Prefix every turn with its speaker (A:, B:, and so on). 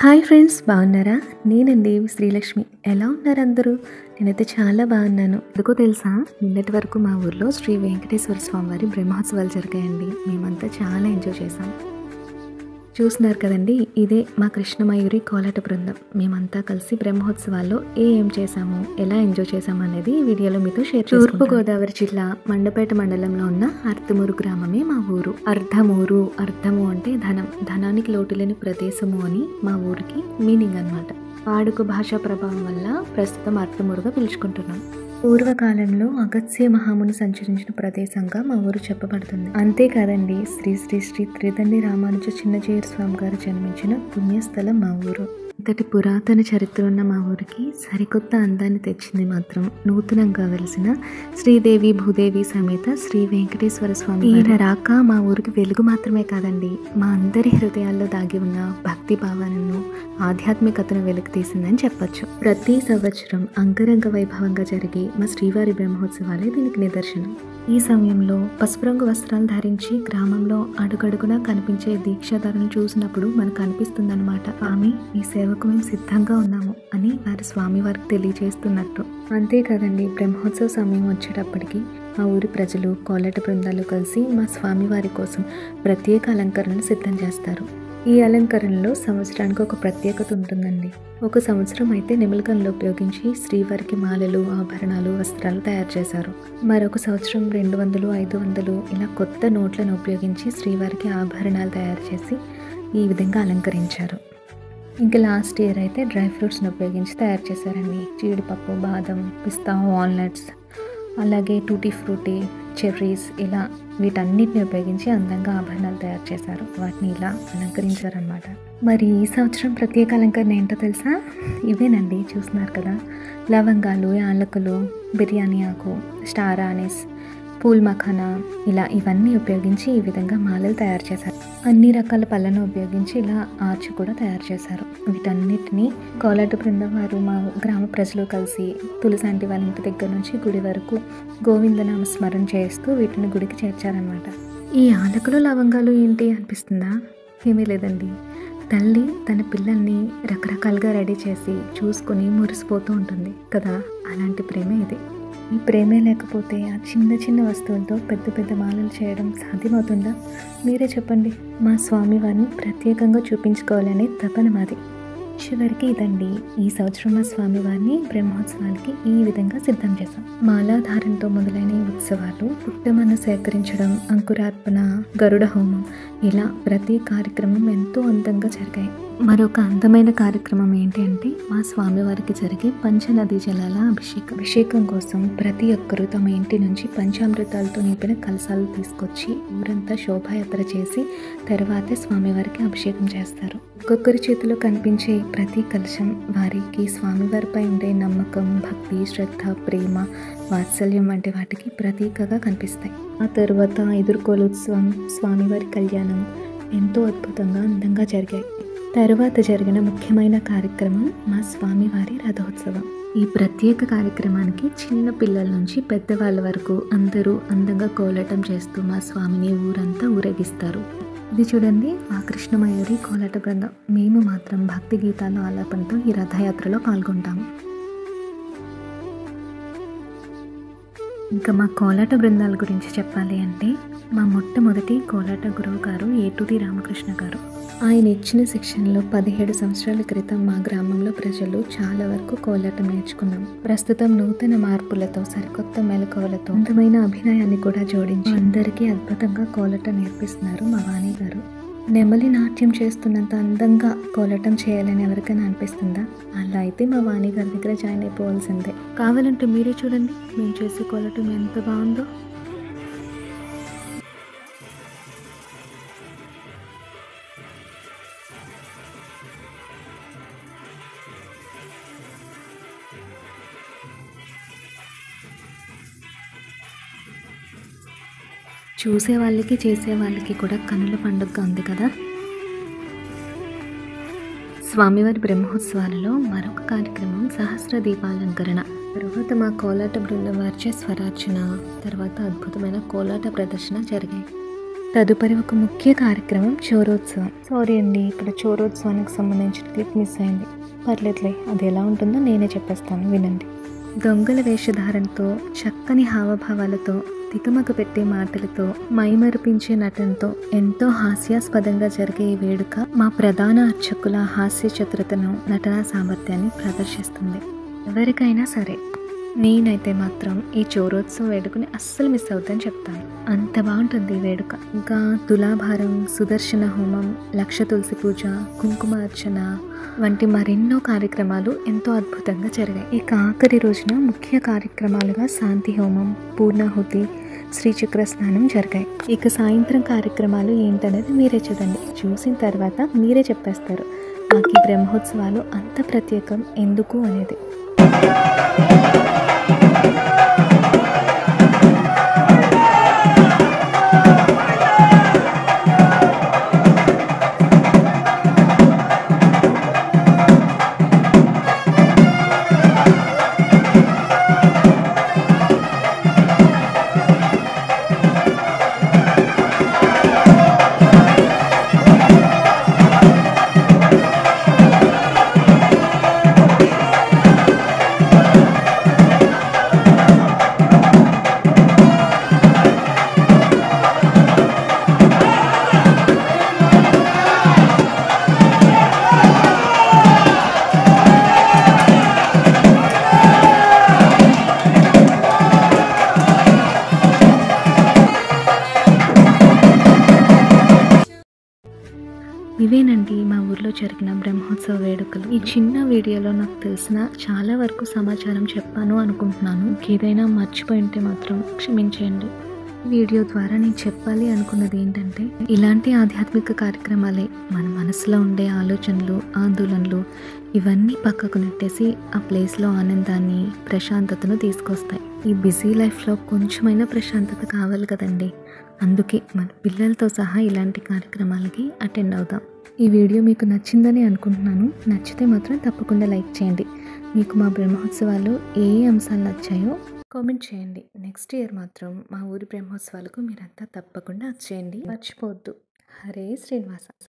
A: Hi friends, బాగున్నారా? నేనండి శ్రీలక్ష్మి. ఎలా ఉన్నారు అందరూ? నేనైతే చాలా బాగున్నాను. ఎందుకో తెలుసా, నిన్నటి వరకు మా ఊర్లో శ్రీ వెంకటేశ్వర స్వామి వారి బ్రహ్మోత్సవాలు జరిగాయండి. మేమంతా చాలా ఎంజాయ్ చేసాం. చూస్తున్నారు కదండి, ఇదే మా కృష్ణమయూరి కోలాట బృందం. మేమంతా కలిసి బ్రహ్మోత్సవాల్లో ఏం చేసాము, ఎలా ఎంజాయ్ చేసాము అనేది ఈ వీడియోలో మీతో షేర్ చేసుకుంటాను. తూర్పుగోదావరి జిల్లా మండపేట మండలంలో ఉన్న అర్ధమూరు గ్రామమే మా ఊరు. అర్ధము అంటే ధనం, ధనానికి లోటు లేని ప్రదేశము అని మా ఊరికి మీనింగ్ అన్నమాట. వాడుక భాషా ప్రభావం వల్ల ప్రస్తుతం అర్ధమూరుగా పిలుచుకుంటున్నాం. పూర్వకాలంలో అగస్త్య మహాముని సంచరించిన ప్రదేశంగా మా ఊరు చెప్పబడుతుంది. అంతేకాదండి, శ్రీ శ్రీ శ్రీ త్రిదండి రామానుజ చిన్నజీయర్ స్వామి గారు జన్మించిన పుణ్యస్థలం మా ఊరు. ఇంతటి పురాతన చరిత్ర ఉన్న మా ఊరికి సరికొత్త అందాన్ని తెచ్చింది మాత్రం నూతనంగా వెలిసిన శ్రీదేవి భూదేవి సమేత శ్రీ వెంకటేశ్వర స్వామి. ఈయన రాక మా ఊరికి వెలుగు మాత్రమే కాదండి, మా అందరి హృదయాల్లో దాగి ఉన్న భక్తి భావనను, ఆధ్యాత్మికతను వెలుగు తీసిందని చెప్పొచ్చు. ప్రతి సంవత్సరం అంగరంగ వైభవంగా జరిగి మా శ్రీవారి బ్రహ్మోత్సవాలే దీనికి నిదర్శనం. ఈ సమయంలో పసుపు రంగు వస్త్రాలు ధరించి గ్రామంలో అడుగడుగునా కనిపించే దీక్షాధారను చూసినప్పుడు మనకు అనిపిస్తుందన్నమాట, స్వామి ఈ సేవకు మేము సిద్ధంగా ఉన్నాము అని వారి స్వామి వారికి తెలియజేస్తున్నట్టు. అంతేకాదండి, బ్రహ్మోత్సవ సమయం వచ్చేటప్పటికి మా ఊరి ప్రజలు, కోలాట బృందాలు కలిసి మా స్వామివారి కోసం ప్రత్యేక అలంకరణలు సిద్ధం చేస్తారు. ఈ అలంకరణలో సంవత్సరానికి ఒక ప్రత్యేకత ఉంటుందండి. ఒక సంవత్సరం అయితే నెమలికలను ఉపయోగించి శ్రీవారికి మాలలు, ఆభరణాలు, వస్త్రాలు తయారు చేశారు. మరొక సంవత్సరం 200, 500 ఇలా కొత్త నోట్లను ఉపయోగించి శ్రీవారికి ఆభరణాలు తయారు చేసి ఈ విధంగా అలంకరించారు. ఇంకా లాస్ట్ ఇయర్ అయితే డ్రై ఫ్రూట్స్ని ఉపయోగించి తయారు చేశారండి. జీడిపప్పు, బాదం, పిస్తా, వాల్నట్స్, అలాగే టూటీ ఫ్రూటీ, చెర్రీస్, ఇలా వీటన్నిటిని ఉపయోగించి అందంగా ఆభరణాలు తయారు చేశారు. వాటిని ఇలా అలంకరించారనమాట. మరి ఈ సంవత్సరం ప్రత్యేక అలంకరణ ఏంటో తెలుసా? ఇవేనండి, చూస్తున్నారు కదా, లవంగాలు, యాలకులు, బిర్యానీ ఆకు, స్టార్ ఆనిస్, పూల్ మఖానా, ఇలా ఇవన్నీ ఉపయోగించి ఈ విధంగా మాలలు తయారు చేశారు. అన్ని రకాల పళ్ళను ఉపయోగించి ఇలా ఆర్చ్ కూడా తయారు చేశారు. వీటన్నిటిని కోలాట బృందం వారు, మా గ్రామ ప్రజలు కలిసి తులసాంటి వాళ్ళ ఇంటి దగ్గర నుంచి గుడి వరకు గోవిందనామ స్మరణ చేస్తూ వీటిని గుడికి చేర్చారనమాట. ఈ యాలకులు, లవంగాలు ఏంటి అనిపిస్తుందా? ఏమీ లేదండి, తల్లి తన పిల్లల్ని రకరకాలుగా రెడీ చేసి చూసుకొని మురిసిపోతూ ఉంటుంది కదా, అలాంటి ప్రేమే ఇది. ఈ ప్రేమే లేకపోతే ఆ చిన్న చిన్న వస్తువులతో పెద్ద పెద్ద మాలలు చేయడం సాధ్యమవుతుందా? మీరే చెప్పండి. మా స్వామివారిని ప్రత్యేకంగా చూపించుకోవాలనే తపన మాది. చివరికి ఇదండి, ఈ సంవత్సరం మా స్వామివారిని బ్రహ్మోత్సవాలకి ఈ విధంగా సిద్ధం చేశాం. మాలాధారంతో మొదలైన ఈ ఉత్సవాలు పుట్టమన్ను సేకరించడం, అంకురార్పణ, గరుడ హోమం, ఇలా ప్రతి కార్యక్రమం ఎంతో అందంగా జరిగాయి. మరొక అందమైన కార్యక్రమం ఏంటి అంటే మా స్వామివారికి జరిగే పంచనదీ జలాల అభిషేకం కోసం ప్రతి ఒక్కరూ తమ ఇంటి నుంచి పంచామృతాలతో నింపిన కలశాలు తీసుకొచ్చి ఊరంతా శోభాయాత్ర చేసి తర్వాతే స్వామివారికి అభిషేకం చేస్తారు. ఒక్కొక్కరి చేతిలో కనిపించే ప్రతి కలశం వారికి స్వామివారిపై ఉండే నమ్మకం, భక్తి, శ్రద్ధ, ప్రేమ, వాత్సల్యం వంటి వాటికి ప్రతీకగా కనిపిస్తాయి. ఆ తరువాత ఎదుర్కోలుత్సవం, స్వామివారి కళ్యాణం ఎంతో అద్భుతంగా అందంగా జరిగాయి. తరువాత జరిగిన ముఖ్యమైన కార్యక్రమం మా స్వామివారి రథోత్సవం. ఈ ప్రత్యేక కార్యక్రమానికి చిన్న పిల్లల నుంచి పెద్దవాళ్ళ వరకు అందరూ అందంగా కోలాటం చేస్తూ మా స్వామిని ఊరంతా ఊరేగిస్తారు. ఇది చూడండి, మా కృష్ణమయూరి కోలాట బృందం. మేము మాత్రం భక్తి గీతాల ఆలాపనతో ఈ రథయాత్రలో పాల్గొంటాము. ఇంకా మా కోలాట బృందాల గురించి చెప్పాలి అంటే మా మొట్టమొదటి కోలాట గురువు గారు ఏటూరి రామకృష్ణ గారు. ఆయన ఇచ్చిన శిక్షణలో 17 సంవత్సరాల క్రితం మా గ్రామంలో ప్రజలు చాలా వరకు కోలాటం నేర్చుకున్నాం. ప్రస్తుతం నూతన మార్పులతో, సరికొత్త మెలకువలతో, అందమైన అభినయాన్ని కూడా జోడించి అందరికీ అద్భుతంగా కోలాటం నేర్పిస్తున్నారు మా వాణి గారు. నెమలి నాట్యం చేస్తున్నంత అందంగా కోలాటం చేయాలని ఎవరికైనా అనిపిస్తుందా? అలా అయితే మా వాణి గారి దగ్గర జాయిన్ అయిపోవాల్సిందే. కావాలంటే మీరే చూడండి, మేము చేసే కోలాటం ఎంత బాగుందో. చూసే వాళ్ళకి, చేసే వాళ్ళకి కూడా కనుల పండుగగా ఉంది కదా. స్వామివారి బ్రహ్మోత్సవాలలో మరొక కార్యక్రమం సహస్ర దీపాలంకరణ. తర్వాత మా కోలాట బృందం వారిచే స్వరార్చన, తర్వాత అద్భుతమైన కోలాట ప్రదర్శన జరిగాయి. తదుపరి ఒక ముఖ్య కార్యక్రమం చోరోత్సవం. సారీ అండి, ఇక్కడ చోరోత్సవానికి సంబంధించిన క్లిప్ మిస్ అయింది. పర్లేదులే, అది ఎలా ఉంటుందో నేనే చెప్పేస్తాను, వినండి. దొంగల వేషధారణతో, చక్కని హావభావాలతో, తికమక పెట్టే మాటలతో, మైమరిపించే నటనతో ఎంతో హాస్యాస్పదంగా జరిగే ఈ వేడుక మా ప్రధాన అర్చకుల హాస్య చతురతను, నటనా సామర్థ్యాన్ని ప్రదర్శిస్తుంది. ఎవరికైనా సరే, నేనైతే మాత్రం ఈ చోరోత్సవ వేడుకని అస్సలు మిస్ అవుద్దని చెప్తాను. అంత బాగుంటుంది ఈ వేడుక. ఇంకా తులాభారం, సుదర్శన హోమం, లక్ష తులసి పూజ, కుంకుమ అర్చన వంటి మరెన్నో కార్యక్రమాలు ఎంతో అద్భుతంగా జరిగాయి. ఇక ఆఖరి రోజున ముఖ్య కార్యక్రమాలుగా శాంతి హోమం, పూర్ణాహుతి, శ్రీచక్ర స్నానం జరిగాయి. ఇక సాయంత్రం కార్యక్రమాలు ఏంటనేది మీరే చూడండి. చూసిన తర్వాత మీరే చెప్పేస్తారు నాకు ఈ బ్రహ్మోత్సవాలు అంత ప్రత్యేకం ఎందుకు అనేది. ఇవేనండి మా ఊర్లో జరిగిన బ్రహ్మోత్సవ వేడుకలు. ఈ చిన్న వీడియోలో నాకు తెలిసిన చాలా వరకు సమాచారం చెప్పాను అనుకుంటున్నాను. ఏదైనా మర్చిపోయి ఉంటే మాత్రం క్షమించేయండి. వీడియో ద్వారా నేను చెప్పాలి అనుకున్నది ఏంటంటే, ఇలాంటి ఆధ్యాత్మిక కార్యక్రమాలే మన మనసులో ఉండే ఆలోచనలు, ఆందోళనలు ఇవన్నీ పక్కకు నెట్టేసి ఆ ప్లేస్లో ఆనందాన్ని, ప్రశాంతతను తీసుకొస్తాయి. ఈ బిజీ లైఫ్లో కొంచెమైనా ప్రశాంతత కావాలి కదండి. అందుకే మన పిల్లలతో సహా ఇలాంటి కార్యక్రమాలకి అటెండ్ అవుదాం. ఈ వీడియో మీకు నచ్చిందని అనుకుంటున్నాను. నచ్చితే మాత్రం తప్పకుండా లైక్ చేయండి. మీకు మా బ్రహ్మోత్సవాలు ఏ అంశాలు నచ్చాయో కామెంట్ చేయండి. నెక్స్ట్ ఇయర్ మాత్రం మా ఊరి బ్రహ్మోత్సవాలకు మీరంతా తప్పకుండా వచ్చేయండి, మర్చిపోవద్దు. హరే శ్రీనివాస.